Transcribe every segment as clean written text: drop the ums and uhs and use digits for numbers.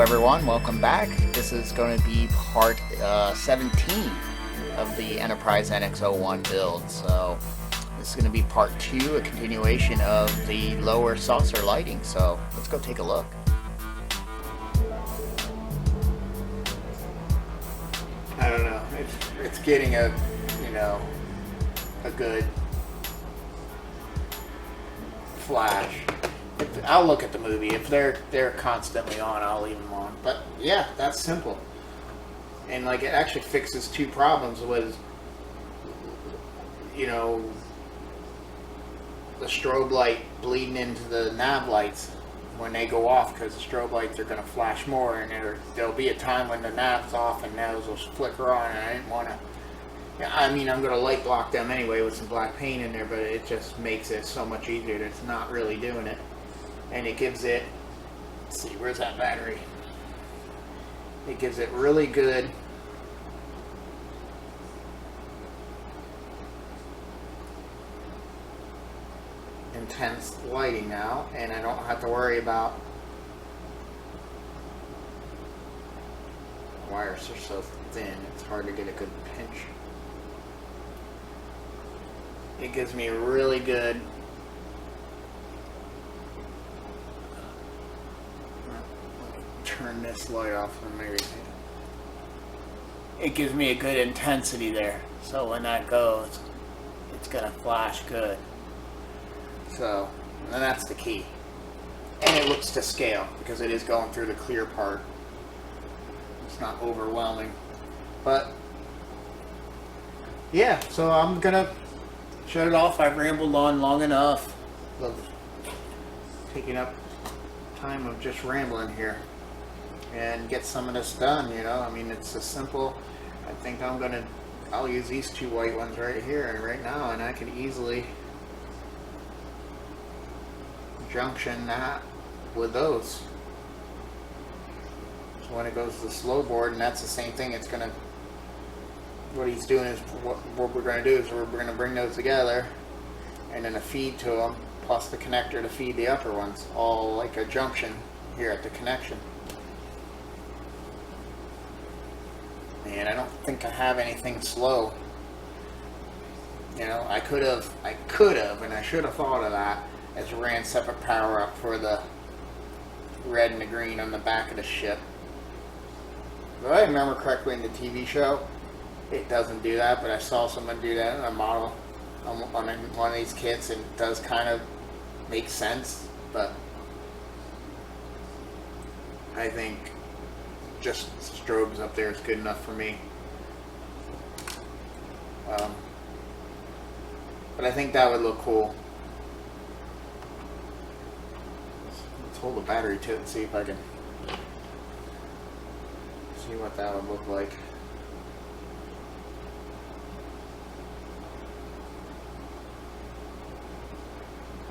Hello everyone, welcome back. This is going to be part 17 of the Enterprise NX-01 build. So this is going to be part 2, a continuation of the lower saucer lighting. So let's go take a look. I don't know, it's getting a good flash. I'll look at the movie. If they're constantly on, I'll leave them on. But yeah, that's simple. And like, it actually fixes two problems with, the strobe light bleeding into the nav lights when they go off, because the strobe lights are going to flash more, and there'll be a time when the nav's off and those will flicker on, and I didn't want to. I mean, I'm going to light block them anyway with some black paint in there, but it just makes it so much easier that it's not really doing it. And it gives it, let's see, where's that battery? It gives it really good intense lighting now, and I don't have to worry about the wires are so thin, it's hard to get a good pinch. It gives me really good turn this light off and maybe it gives me a good intensity there, so when that goes it's gonna flash good. So, and that's the key, and it looks to scale because it is going through the clear part. It's not overwhelming, but yeah, so I'm gonna shut it off. I've rambled on long enough of taking up time of just rambling here and get some of this done. I mean, it's a simple. I think I'll use these two white ones right here and right now, and I can easily junction that with those. So when it goes to the slow board, and that's the same thing, it's gonna, what he's doing is, what we're gonna do is we're gonna bring those together and then a feed to them plus the connector to feed the upper ones, all like a junction here at the connection. And I don't think I have anything slow. I could have, and I should have thought of that, as ran separate power up for the red and the green on the back of the ship. If I remember correctly in the TV show, it doesn't do that, but I saw someone do that in a model on one of these kits, and it does kind of make sense, but I think just strobes up there is good enough for me. But I think that would look cool. Let's hold the battery to it and see if I can see what that would look like.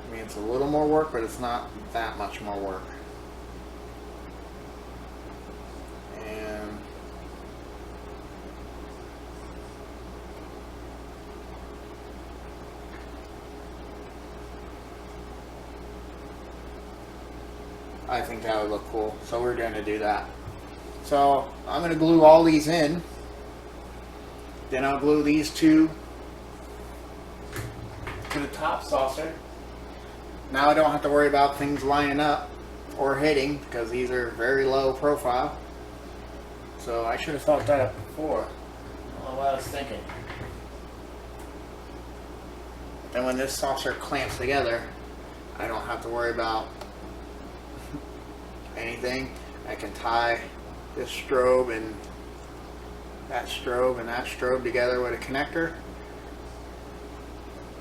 I mean, it's a little more work, but it's not that much more work. And I think that would look cool. So we're going to do that. So I'm going to glue all these in. Then I'll glue these two to the top saucer. Now I don't have to worry about things lining up or hitting, because these are very low profile. So I should have thought that up before. I don't know what I was thinking. And when this saucer clamps together, I don't have to worry about anything. I can tie this strobe and that strobe together with a connector.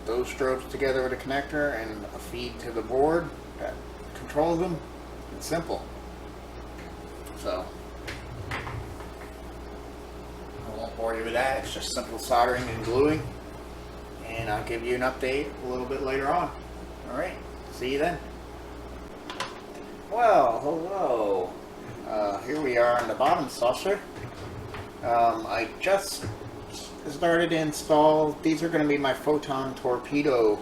Those strobes together with a connector and a feed to the board that controls them. It's simple. So I won't bore you with that. It's just simple soldering and gluing, and I'll give you an update a little bit later on. Alright, see you then. Well, hello. Here we are on the bottom saucer. I just started to install, these are going to be my Photon Torpedo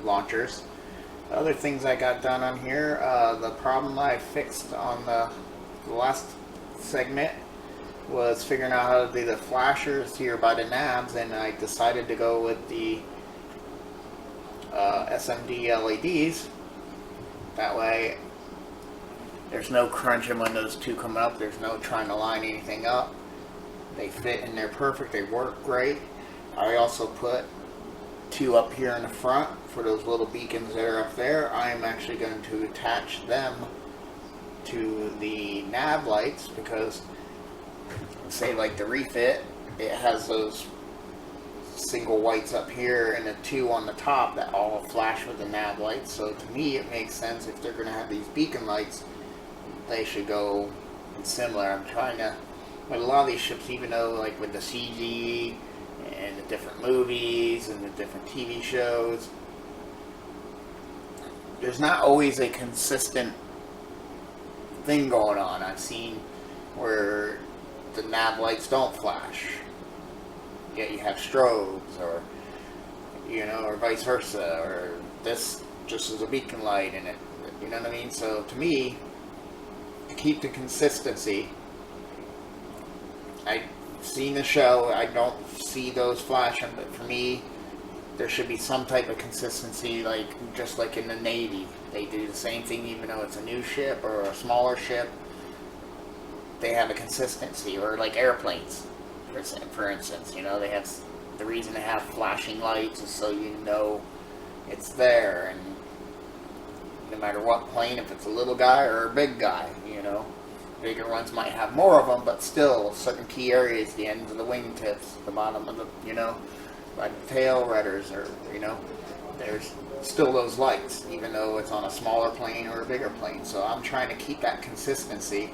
launchers. Other things I got done on here, the problem I fixed on the last segment was figuring out how to do the flashers here by the nabs, and I decided to go with the SMD LEDs. That way there's no crunching when those two come up, there's no trying to line anything up. They fit and they're perfect, they work great. I also put two up here in the front for those little beacons that are up there. I'm actually going to attach them to the nav lights because, say like the refit, it has those single whites up here and the two on the top that all flash with the nav lights. So to me it makes sense if they're going to have these beacon lights, they should go similar. I'm trying to, with a lot of these ships, even though like with the CG and the different movies and the different TV shows, there's not always a consistent thing going on. I've seen where the nav lights don't flash, yet you have strobes, or you know, or vice versa, or this just as a beacon light in it. You know what I mean? So to me, to keep the consistency, I've seen the show, I don't see those flashing, but for me, there should be some type of consistency, like just like in the Navy. They do the same thing even though it's a new ship or a smaller ship. They have a consistency, or like airplanes, for instance, you know, they have, the reason they have flashing lights is so you know it's there, and no matter what plane, if it's a little guy or a big guy, you know, bigger ones might have more of them, but still certain key areas, the ends of the wingtips, the bottom of the, you know, by the tail rudders, or you know, there's still those lights even though it's on a smaller plane or a bigger plane. So I'm trying to keep that consistency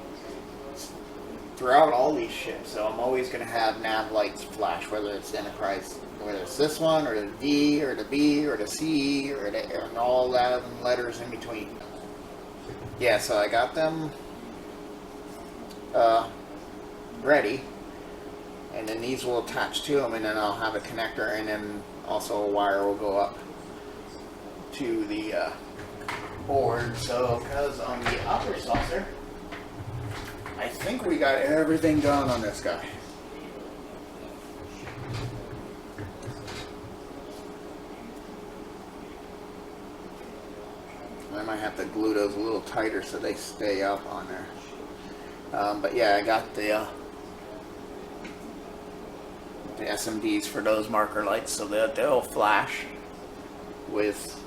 throughout all these ships. So I'm always going to have nav lights flash, whether it's the Enterprise, whether it's this one or the D or the B or the C or the, and all that letters in between. Yeah, so I got them ready, and then these will attach to them, and then I'll have a connector, and then also a wire will go up to the board. So because on the upper saucer, I think we got everything done on this guy. I might have to glue those a little tighter so they stay up on there. But yeah, I got the SMDs for those marker lights, so that they'll flash with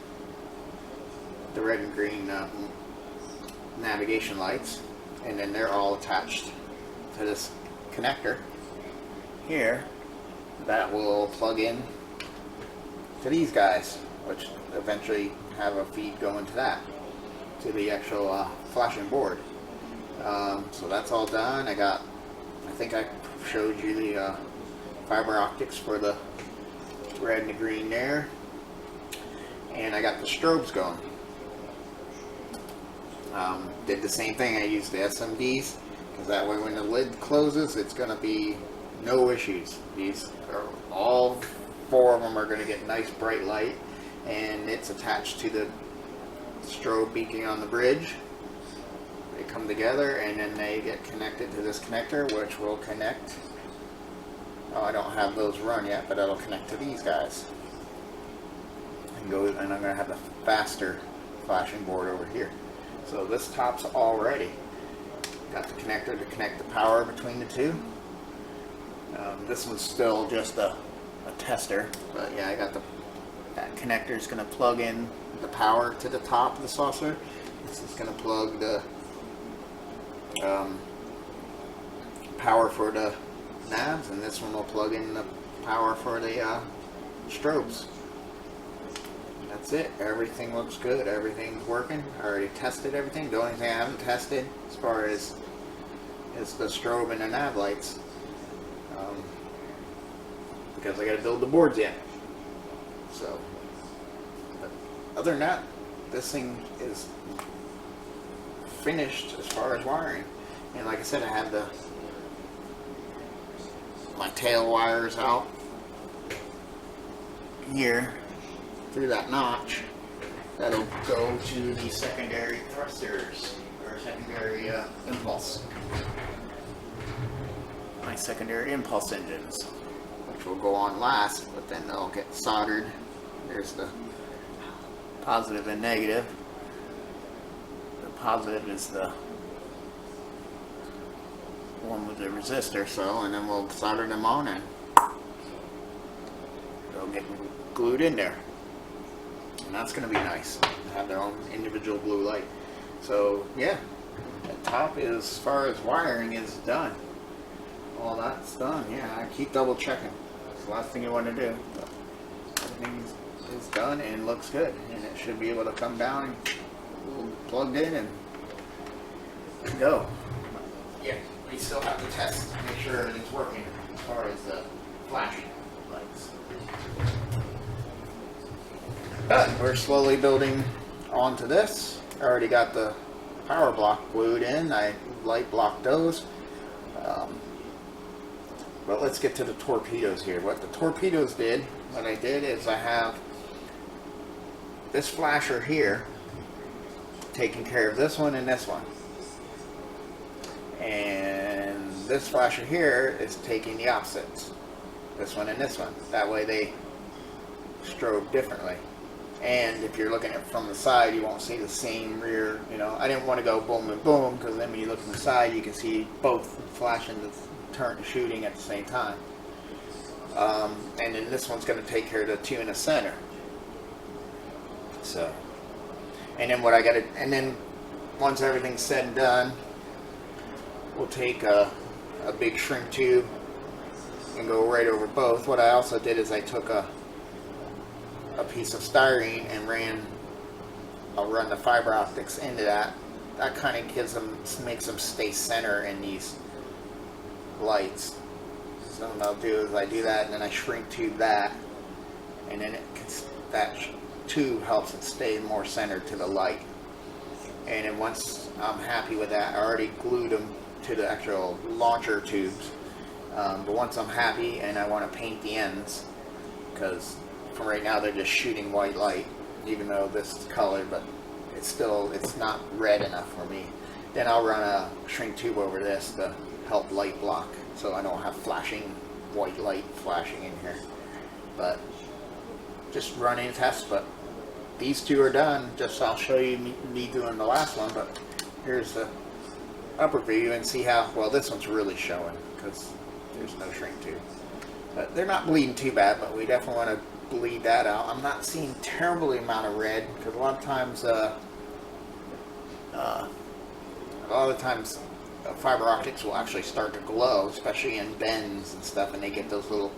the red and green navigation lights, and then they're all attached to this connector here that will plug in to these guys, which eventually have a feed going to that, to the actual flashing board. So that's all done. I think I showed you the fiber optics for the red and the green there, and I got the strobes going. Did the same thing. I used the SMDs because that way when the lid closes, it's going to be no issues. These are all four of them are going to get nice bright light, and it's attached to the strobe beacon on the bridge. They come together and then they get connected to this connector, which will connect. Oh, I don't have those run yet, but that'll connect to these guys. And I'm going to have a faster flashing board over here. So this top's all ready. Got the connector to connect the power between the two. This one's still just a tester, but yeah, I got that connector is going to plug in the power to the top of the saucer. This is going to plug the power for the nabs, and this one will plug in the power for the strobes. That's it. Everything looks good. Everything's working. I already tested everything. The only thing I haven't tested as far as is the strobe and the nav lights, because I got to build the boards yet. So, but other than that, this thing is finished as far as wiring. And like I said, I have my tail wires out here through that notch that'll go to the secondary thrusters, or secondary impulse. My secondary impulse engines, which will go on last, but then they'll get soldered. There's the positive and negative. The positive is the one with the resistor, so, and then we'll solder them on and they'll get glued in there. And that's going to be nice. Have their own individual blue light. So yeah, the top, as far as wiring, is done. All that's done. Yeah, I keep double checking. It's the last thing you want to do. But everything is done and looks good, and it should be able to come down and plugged in and go. Yeah, we still have to test to make sure everything's working as far as the flashing lights. But we're slowly building onto this. I already got the power block glued in. I light blocked those. But let's get to the torpedoes here. What the torpedoes did, what I did is I have this flasher here taking care of this one and this one. And this flasher here is taking the opposites. This one and this one. That way they strobe differently. And if you're looking at it from the side, you won't see the same rear, you know. I didn't want to go boom and boom, because then when you look from the side, you can see both flashing, the turn, shooting at the same time. And then this one's going to take care of the two in the center. So, and then what I got to, and then once everything's said and done, we'll take a big shrink tube and go right over both. What I also did is I took a piece of styrene and I'll run the fiber optics into that. That kind of makes them stay center in these lights. So what I'll do is I do that, and then I shrink tube that, and then that tube helps it stay more centered to the light. And then once I'm happy with that, I already glued them to the actual launcher tubes. But once I'm happy and I want to paint the ends, because for right now they're just shooting white light, even though this is color, but it's not red enough for me. Then I'll run a shrink tube over this to help light block, so I don't have flashing white light flashing in here. But just running a test. But these two are done. Just I'll show you me doing the last one. But here's the upper view, and see how well this one's really showing, because there's no shrink tube. But they're not bleeding too bad, but we definitely want to bleed that out. I'm not seeing terribly amount of red, because a lot of times fiber optics will actually start to glow, especially in bends and stuff, and they get those little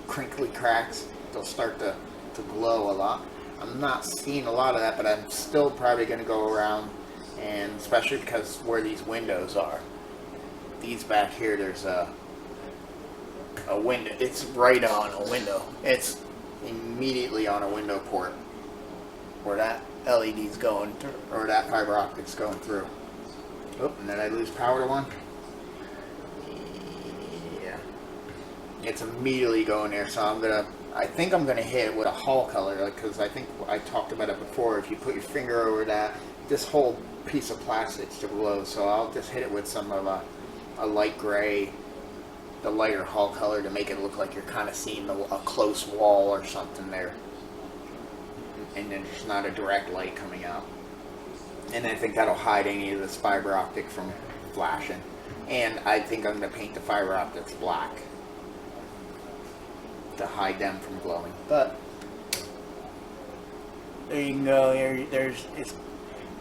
crinkly cracks. They'll start to glow a lot. I'm not seeing a lot of that, but I'm still probably going to go around, and especially because where these windows are, these back here, there's a window. It's right on a window. It's immediately on a window port where that LED's going through, or that fiber optic's going through. Oh, and then I lose power to one. Yeah, it's immediately going there. So I think I'm gonna hit it with a Hall color, because I think I talked about it before. If you put your finger over that, this whole piece of plastic's to glow. So I'll just hit it with some of a light gray, the lighter Hall color, to make it look like you're kind of seeing a close wall or something there, and then there's not a direct light coming out. And I think that'll hide any of this fiber optic from flashing. And I think I'm going to paint the fiber optics black to hide them from glowing. But there you can go.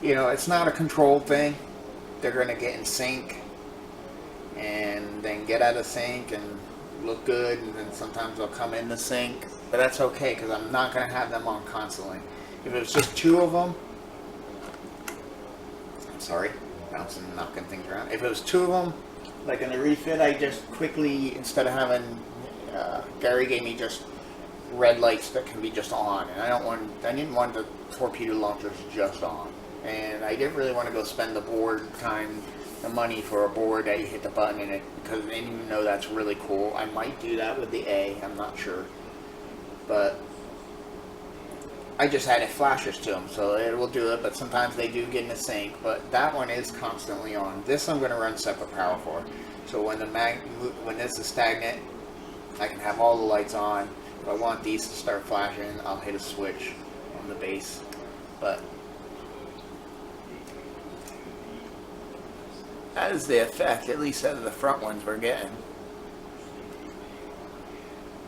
It's not a controlled thing. They're going to get in sync and then get out of sync and look good, and then sometimes they'll come in the sync. But that's okay, because I'm not going to have them on constantly. If it was just two of them, sorry, bouncing and knocking things around. If it was two of them, like in the refit, I just quickly, instead of having, Gary gave me just red lights that can be just on, and I didn't want the torpedo launchers just on, and I didn't really want to go spend the money for a board that you hit the button in it, because even though that's really cool, I might do that with the A, I'm not sure, but I just added flashers to them, so it will do it, but sometimes they do get in the sync. But that one is constantly on. This I'm going to run separate power for. So when this is stagnant, I can have all the lights on. If I want these to start flashing, I'll hit a switch on the base. But that is the effect, at least out of the front ones we're getting.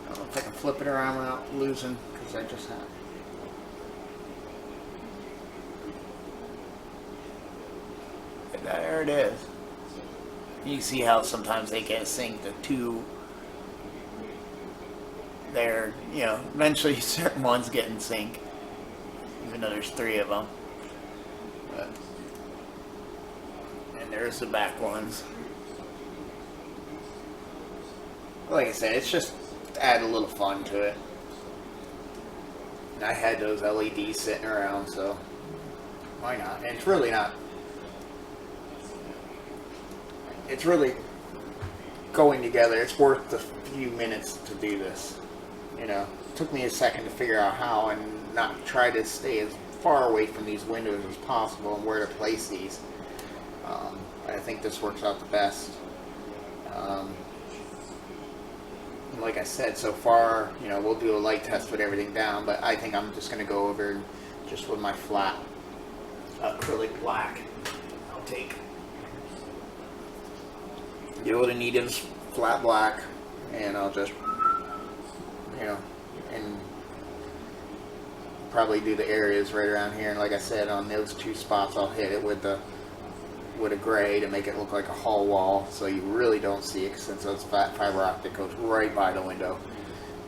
I don't know if I can flip it around without losing, because I just have. There it is. You see how sometimes they can't sync the two. There, you know, eventually certain ones get in sync, even though there's 3 of them. But, and there's the back ones. Like I said, it's just to add a little fun to it. And I had those LEDs sitting around, so why not? And it's really not. It's really going together. It's worth the few minutes to do this. You know, it took me a second to figure out how and not try to stay as far away from these windows as possible and where to place these. I think this works out the best. Like I said, so far, you know, we'll do a light test with everything down, but I think I'm just going to go over just with my flat acrylic black. I'll take the old Anita's flat black, and I'll just, you know, and probably do the areas right around here. And like I said, on those 2 spots, I'll hit it with a gray to make it look like a hall wall, so you really don't see it since those fiber optic goes right by the window.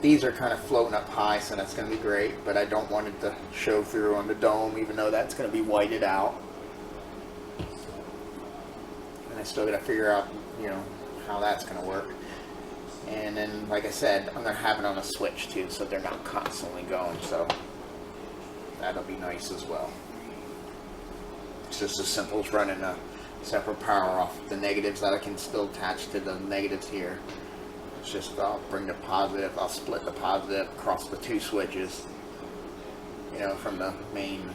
These are kind of floating up high, so that's going to be great, but I don't want it to show through on the dome, even though that's going to be whited out. And I still got to figure out, you know, how that's going to work. And then, like I said, I'm going to have it on a switch too, so they're not constantly going, so that'll be nice as well. It's just as simple as running a separate power off the negatives that I can still attach to the negatives here. It's just, I'll bring the positive, I'll split the positive across the 2 switches, you know, from the main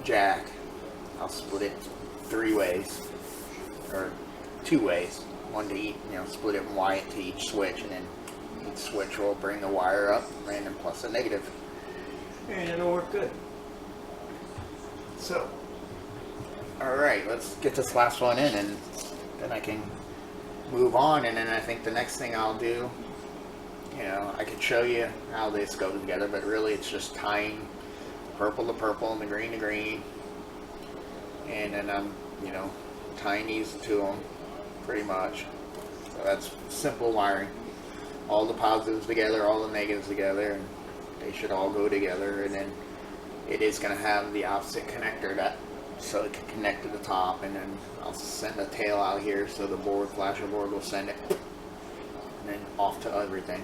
jack. I'll split it 3 ways, or 2 ways, one to each, you know, split it and wire it to each switch, and then each switch will bring the wire up, random plus a negative, and it'll work good. So, alright, let's get this last one in, and then I can move on. And then I think the next thing I'll do, you know, I could show you how this goes together, but really it's just tying purple to purple and the green to green, and then I'm, you know, tying these to them pretty much. So that's simple wiring. All the positives together, all the negatives together, and they should all go together. And then it is going to have the opposite connector, that so it can connect to the top, and then I'll send a tail out here so the board, flasher board, will send it, and then off to everything.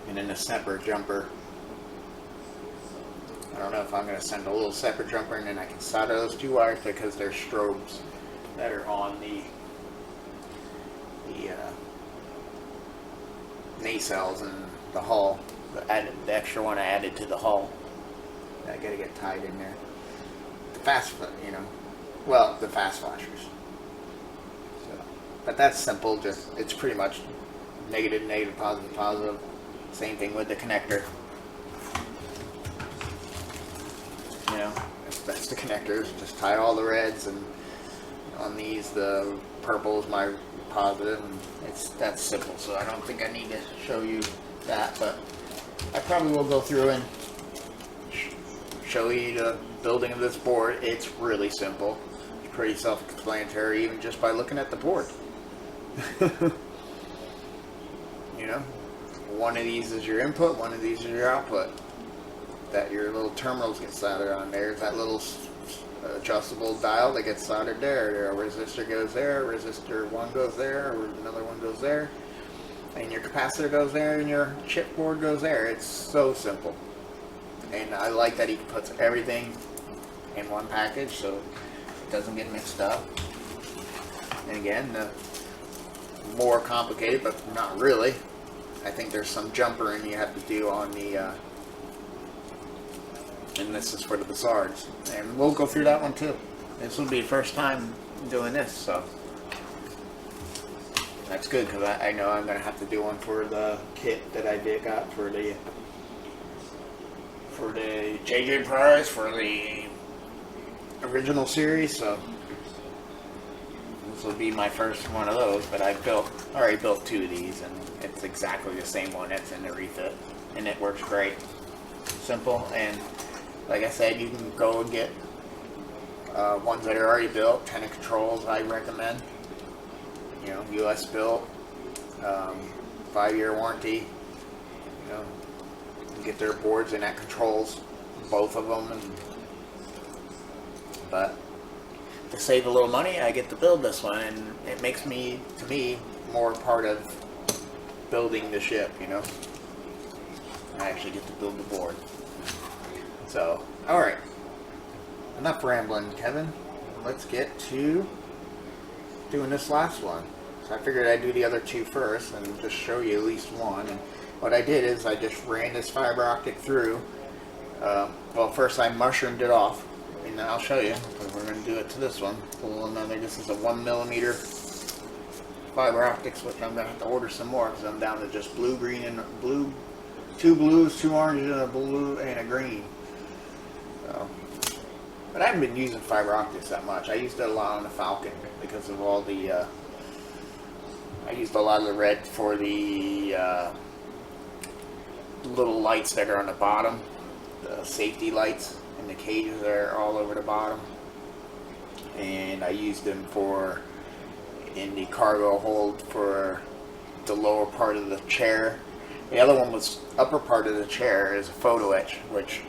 And then the separate jumper, I don't know if I'm going to send a little separate jumper, and then I can solder those 2 wires, because there's strobes that are on the nacelles and the hull, the extra one I added to the hull. I gotta get tied in there. The fast, you know, well, the fast flashers. So, but that's simple. Just, it's pretty much negative, negative, positive, positive. Same thing with the connector. You know, that's the connectors. Just tie all the reds, and on these, the purple is my positive, and that's simple. So I don't think I need to show you that, but I probably will go through and show you the building of this board. It's really simple. It's pretty self-explanatory, even just by looking at the board. You know, one of these is your input, one of these is your output. That your little terminals get soldered on. There's that little adjustable dial that gets soldered there. A resistor goes there, resistor 1 goes there, or another one goes there, and your capacitor goes there, and your chip board goes there. It's so simple. And I like that he puts everything in one package so it doesn't get mixed up. And again, the more complicated, but not really. I think there's some jumpering you have to do on the and this is for the Bazaars. And we'll go through that one too. This will be the first time doing this, so that's good because I know I'm gonna have to do one for the kit that I got for the JJ prize for the original series. So this will be my first one of those. But I already built 2 of these, and it's exactly the same one that's in the refit, and it works great. Simple, and like I said, you can go and get ones that are already built. Tenant Controls, I recommend. You know, U.S. built, 5-year warranty. You know, you get their boards, and that controls both of them. But to save a little money, I get to build this one, and it makes me, to me, more part of building the ship. You know, I actually get to build the board. So, all right. Enough rambling, Kevin. Let's get to doing this last one. So I figured I'd do the other 2 first and just show you at least one. And what I did is I just ran this fiber optic through. Well, first I mushroomed it off, and I'll show you. We're going to do it to this one. Pull another. This is a 1mm fiber optics, which I'm going to have to order some more because I'm down to just blue, green, and blue. 2 blues, 2 oranges, and a blue and a green. So. But I haven't been using fiber optics that much. I used it a lot on the Falcon because of all the, I used a lot of the red for the little lights that are on the bottom, the safety lights, and the cages are all over the bottom. And I used them for, in the cargo hold for the lower part of the chair. The other one was upper part of the chair is a photo etch, which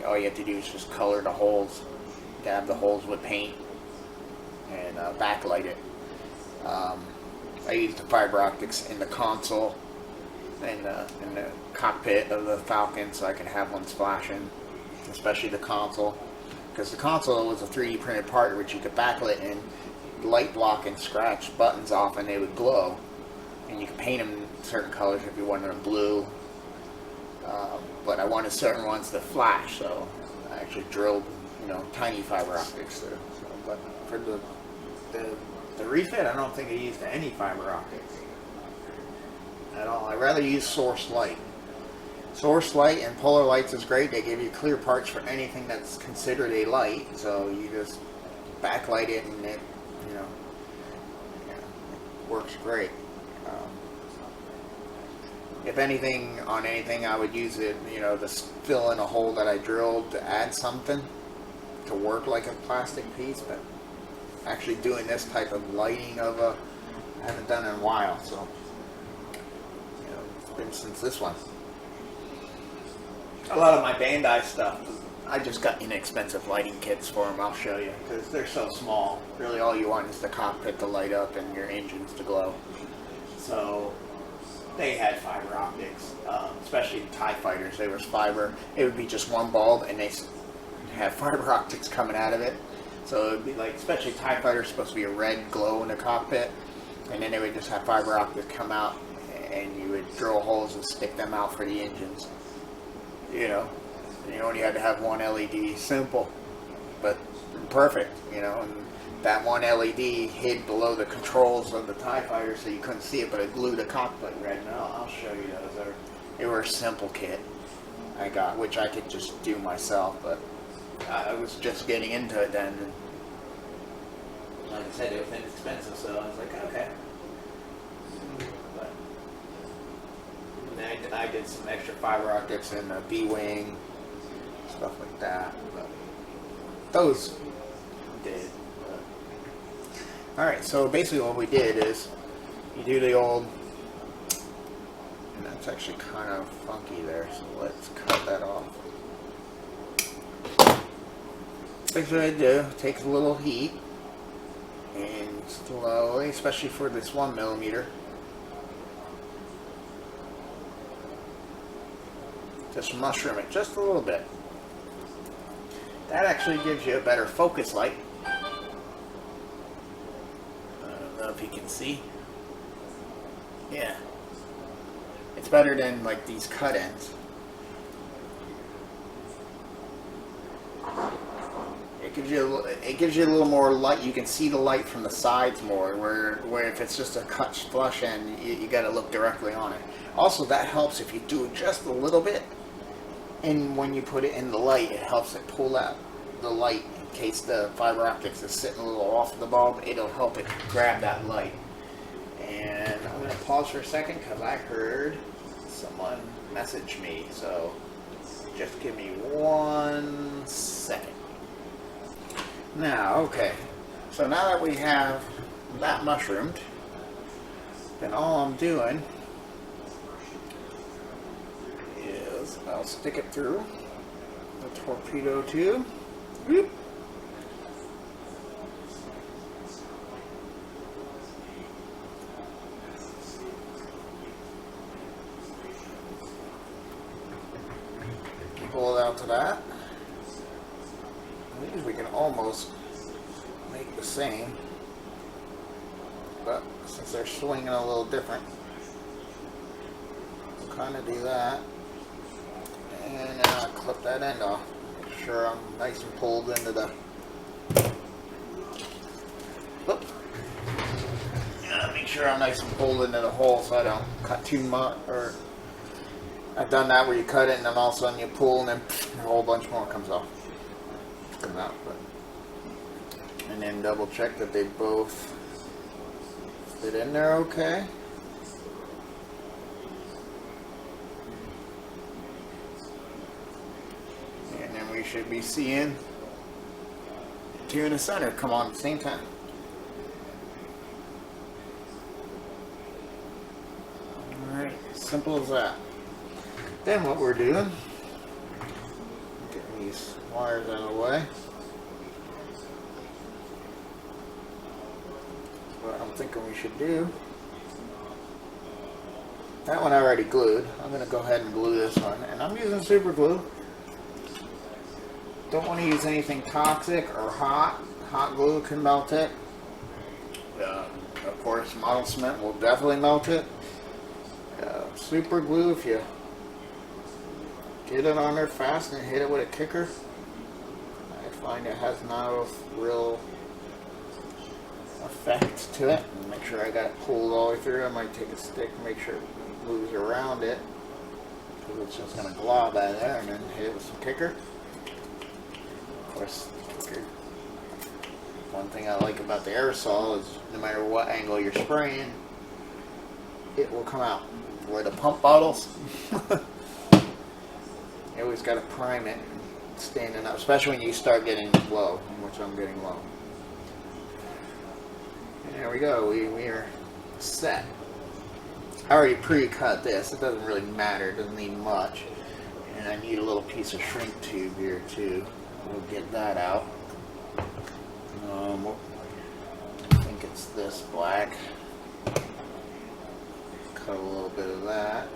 all you have to do is just color the holes, dab the holes with paint, and backlight it. I used the fiber optics in the console and in the cockpit of the Falcon, so I could have one flashing, especially the console, because the console was a 3D printed part which you could backlit and light block and scratch buttons off, and they would glow, and you could paint them certain colors if you wanted them blue. But I wanted certain ones to flash, so I actually drilled, you know, tiny fiber optics through. So, but for the refit, I don't think I used any fiber optics at all. I rather use source light. Source light and polar lights is great. They give you clear parts for anything that's considered a light. So you just backlight it, and it, you know, it works great. If anything, on anything, I would use it, you know, to fill in a hole that I drilled to add something to work like a plastic piece. But actually doing this type of lighting of I haven't done in a while, so, you know, it's been since this one. A lot of my Bandai stuff, I just got inexpensive lighting kits for them. I'll show you, because they're so small. Really all you want is the cockpit to light up and your engines to glow. So they had fiber optics, especially the TIE fighters. There was fiber. It would be just one bulb, and they have fiber optics coming out of it. So it would be like, especially TIE fighters, supposed to be a red glow in the cockpit, and then they would just have fiber optics come out, and you would drill holes and stick them out for the engines. You know, you only had to have one LED. Simple, but perfect. You know, and that one LED hid below the controls of the TIE fighter, so you couldn't see it, but it glued the cockpit red. And I'll show you those. They were a simple kit I got, which I could just do myself, but I was just getting into it then. And like I said, it was inexpensive, so I was like, okay. But and I did some extra fiber optics in the B-wing, stuff like that. But those did. Alright, so basically what we did is, you do the old, and that's actually kind of funky there, so let's cut that off. That's what I do, take a little heat, and slowly, especially for this 1mm, just mushroom it just a little bit. That actually gives you a better focus light. If you can see, yeah, it's better than like these cut ends. it gives you a little more light. You can see the light from the sides more. Where if it's just a cut flush end, you got to look directly on it. Also, that helps if you do it just a little bit, and when you put it in the light, it helps it pull out the light in case the fiber optics is sitting a little off the bulb. It'll help it grab that light. And I'm going to pause for a second because I heard someone message me. So just give me 1 second. Now, okay. So now that we have that mushroomed, then all I'm doing is I'll stick it through the torpedo tube. Whoop. Pull it out to that. I think we can almost make the same, but since they're swinging a little different, we'll kind of do that. And now I clip that end off. Make sure I'm nice and pulled into the. Whoop. Make sure I'm nice and pulled into the hole so I don't cut too much. Or I've done that where you cut it and then all of a sudden you pull and then a whole bunch more comes off. Come out, and then double check that they both fit in there okay. And then we should be seeing two in the center come on at the same time. Alright, simple as that. Then what we're doing, getting these wires out of the way. What I'm thinking we should do. That one I already glued. I'm going to go ahead and glue this one. And I'm using super glue. Don't want to use anything toxic or hot. Hot glue can melt it. Of course, model cement will definitely melt it. Super glue, if you get it on there fast and hit it with a kicker, I find it has no real effect to it. And make sure I got it pulled all the way through. I might take a stick and make sure it moves around it, because it's just going to glob out of there, and then hit it with some kicker. Of course, kicker. One thing I like about the aerosol is no matter what angle you're spraying, it will come out. Where the pump bottles, you always got to prime it standing up, especially when you start getting low, which I'm getting low. And there we go, we are set. I already pre-cut this, it doesn't really matter, it doesn't need much. And I need a little piece of shrink tube here too. We'll get that out. I think it's this black. Cut a little bit of that.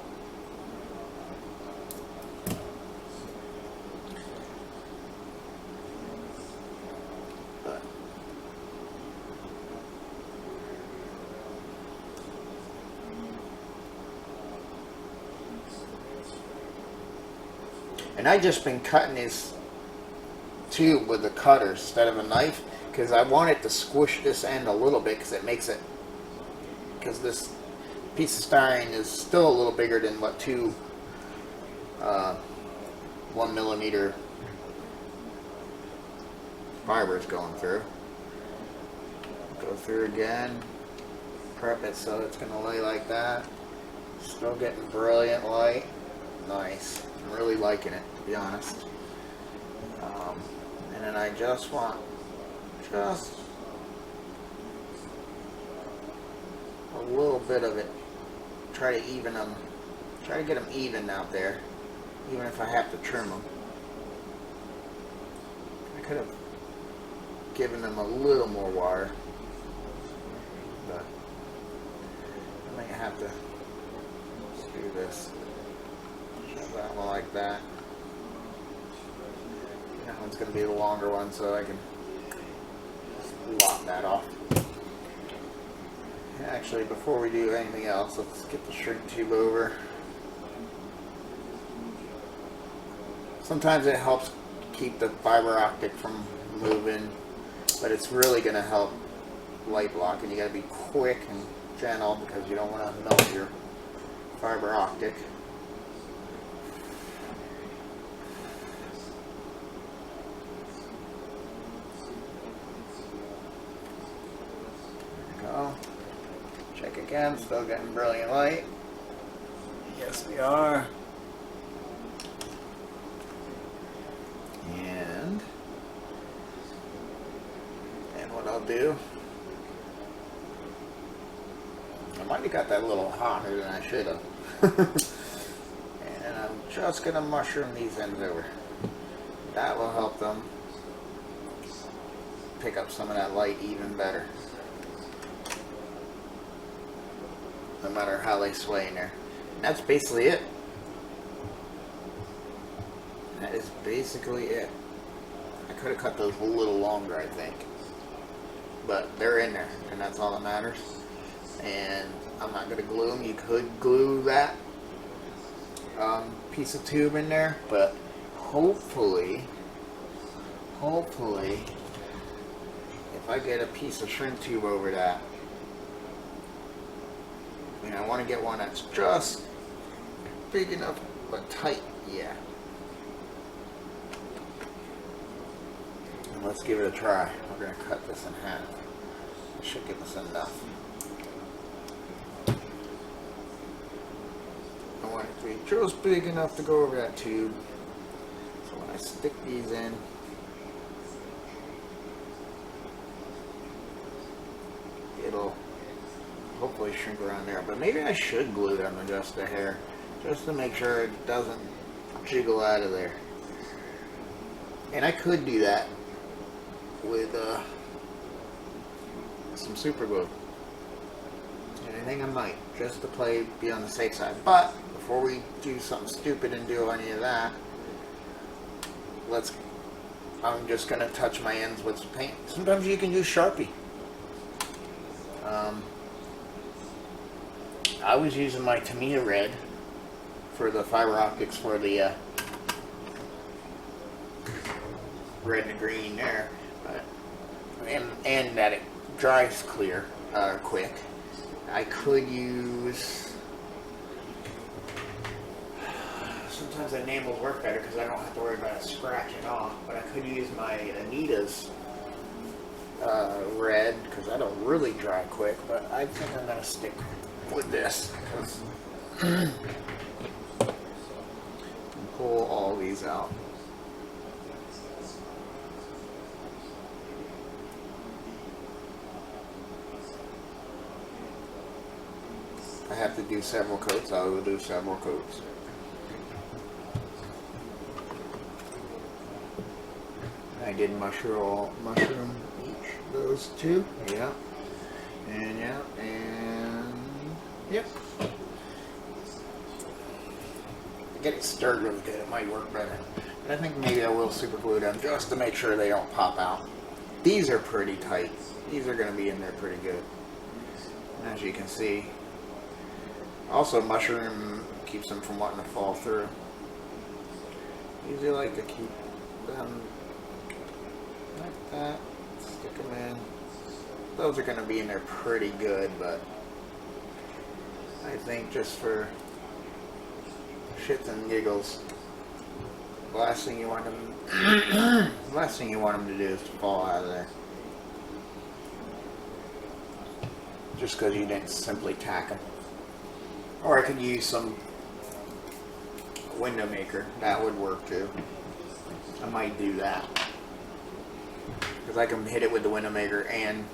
And I just been cutting this tube with a cutter instead of a knife, because I want it to squish this end a little bit, because it makes it, because this piece of styrene is still a little bigger than what two 1mm fibers going through. Go through again, prep it so it's going to lay like that. Still getting brilliant light. Nice. I'm really liking it, to be honest. And then I just want just a little bit of it. Try to even them. Try to get them even out there, even if I have to trim them. I could have given them a little more wire, but I might have to do this. Shove that one like that. That one's going to be the longer one, so I can just lop that off. Actually, before we do anything else, let's get the shrink tube over. Sometimes it helps keep the fiber optic from moving, but it's really going to help light block, and you got to be quick and gentle because you don't want to melt your fiber optic. There we go. Check again, still getting brilliant light. Yes, we are. And what I'll do, I might have got that a little hotter than I should have. And I'm just going to mushroom these ends over. That will help them pick up some of that light even better. No matter how they sway in there. And that's basically it. That is basically it. I could have cut those a little longer, I think. But they're in there, and that's all that matters. And I'm not going to glue them. You could glue that piece of tube in there, but hopefully, if I get a piece of shrink tube over that, and I want to get one that's just big enough but tight, yeah. And let's give it a try. We're going to cut this in half. It should give us enough. I want it to be just big enough to go over that tube. So when I stick these in, it'll hopefully shrink around there. But maybe I should glue them to just the hair, just to make sure it doesn't jiggle out of there. And I could do that with some super glue. And I think I might, just to be on the safe side. But before we do something stupid and do any of that, I'm just going to touch my ends with some paint. Sometimes you can use Sharpie. I was using my Tamiya red for the fiber optics for the red and green there, but, and that it dries clear, quick. I could use, sometimes the enamels work better because I don't have to worry about it scratching off, but I could use my Anita's red because I don't really dry quick, but I think I'm going to stick with this because pull all these out. I have to do several coats. I will do several coats. I did mushroom each of those two. Yeah. And yeah. And yep. Get it stirred really good. It might work better. And I think maybe I will super glue them just to make sure they don't pop out. These are pretty tight. These are going to be in there pretty good. And as you can see, also mushroom keeps them from wanting to fall through. Usually like to keep them like that. Stick them in. Those are going to be in there pretty good, but I think just for shits and giggles, the last thing you want them to do is to fall out of there. Just because you didn't simply tack them. Or I could use some window maker. That would work too. I might do that. Because I can hit it with the window maker and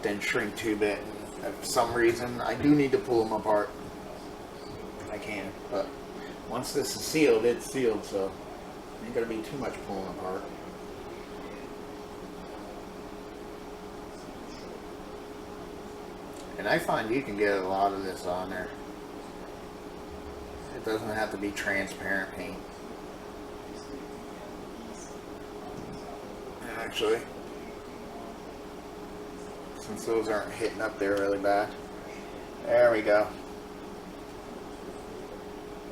then shrink tube it. And for some reason, I do need to pull them apart. I can. But once this is sealed, it's sealed. So ain't gonna be too much pulling apart. And I find you can get a lot of this on there. It doesn't have to be transparent paint. Actually, since those aren't hitting up there really bad. There we go.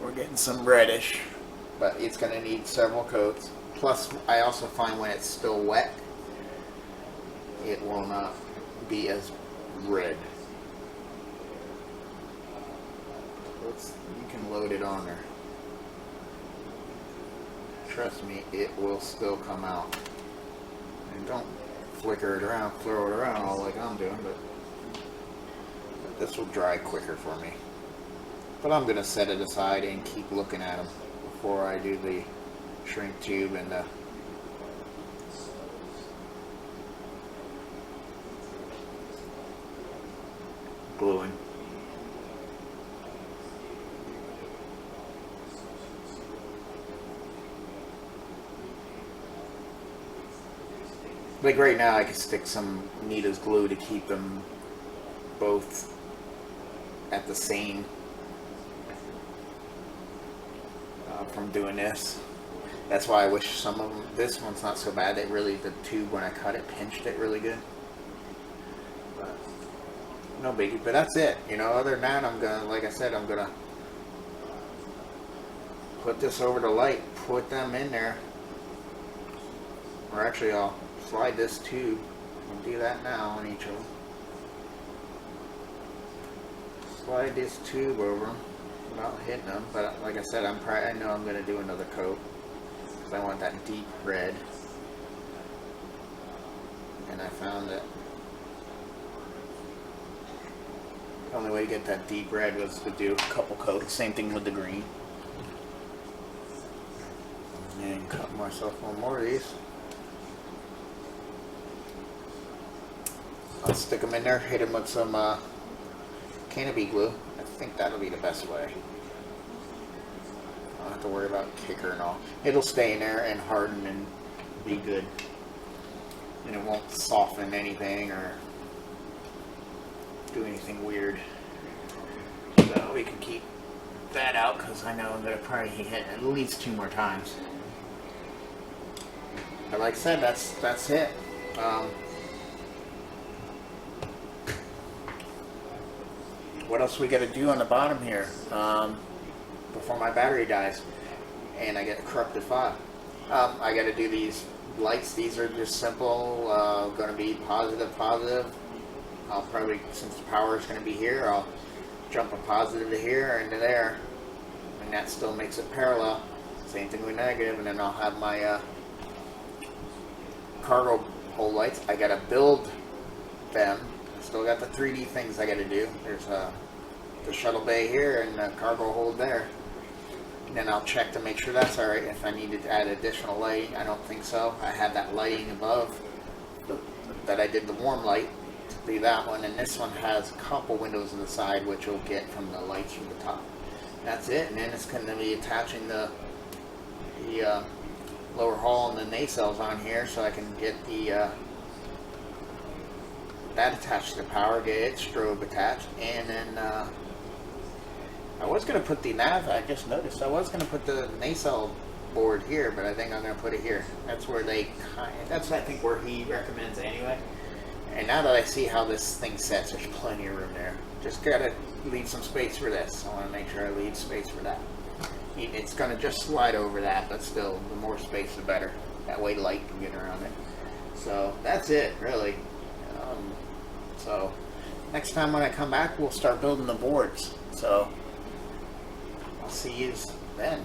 We're getting some reddish. but it's going to need several coats. Plus, I also find when it's still wet, it will not be as red. You can load it on there. Trust me, it will still come out. And don't flicker it around, throw it around all like I'm doing, but this will dry quicker for me. But I'm going to set it aside and keep looking at them before I do the shrink tube and the gluing. Like right now I can stick some Nita's glue to keep them both at the same from doing this. That's why I wish some of them, this one's not so bad. It really, the tube when I cut it pinched it really good. But no biggie, but that's it. You know, other than that, I'm gonna, like I said, I'm gonna put this over the light, put them in there, or actually I'll slide this tube. I'll do that now on each of them. Slide this tube over them without hitting them, but like I said, I know I'm gonna do another coat because I want that deep red, and I found that the only way to get that deep red was to do a couple coats. Same thing with the green. And cut myself one more of these. I'll stick them in there, hit them with some canopy glue. I think that'll be the best way. I don't have to worry about kicker and all. It'll stay in there and harden and be good. And it won't soften anything or do anything weird. So we can keep that out because I know I'm going to probably hit it at least 2 more times. But like I said, that's it. What else we got to do on the bottom here before my battery dies and I get a corrupted file? I got to do these lights. These are just simple, going to be positive. I'll probably, since the power is going to be here, I'll jump a positive to here and to there, and that still makes it parallel. Same thing with negative, and then I'll have my cargo hold lights. I got to build them. Still got the 3D things I got to do. There's the shuttle bay here and the cargo hold there. And then I'll check to make sure that's alright. If I needed to add additional lighting, I don't think so. I had that lighting above that I did the warm light to do that one. And this one has a couple windows on the side, which you'll get from the lights from the top. That's it. And then it's going to be attaching the lower hull and the nacelles on here so I can get the that attached to the power, get its strobe attached, and then I was going to put the nav, I just noticed, I was going to put the nacelle board here, but I think I'm going to put it here. That's where that's I think where he recommends anyway. And now that I see how this thing sets, there's plenty of room there. Just got to leave some space for this. I want to make sure I leave space for that. It's going to just slide over that, but still, the more space the better. That way light can get around it. So that's it, really. So next time when I come back, we'll start building the boards. So I'll see you then.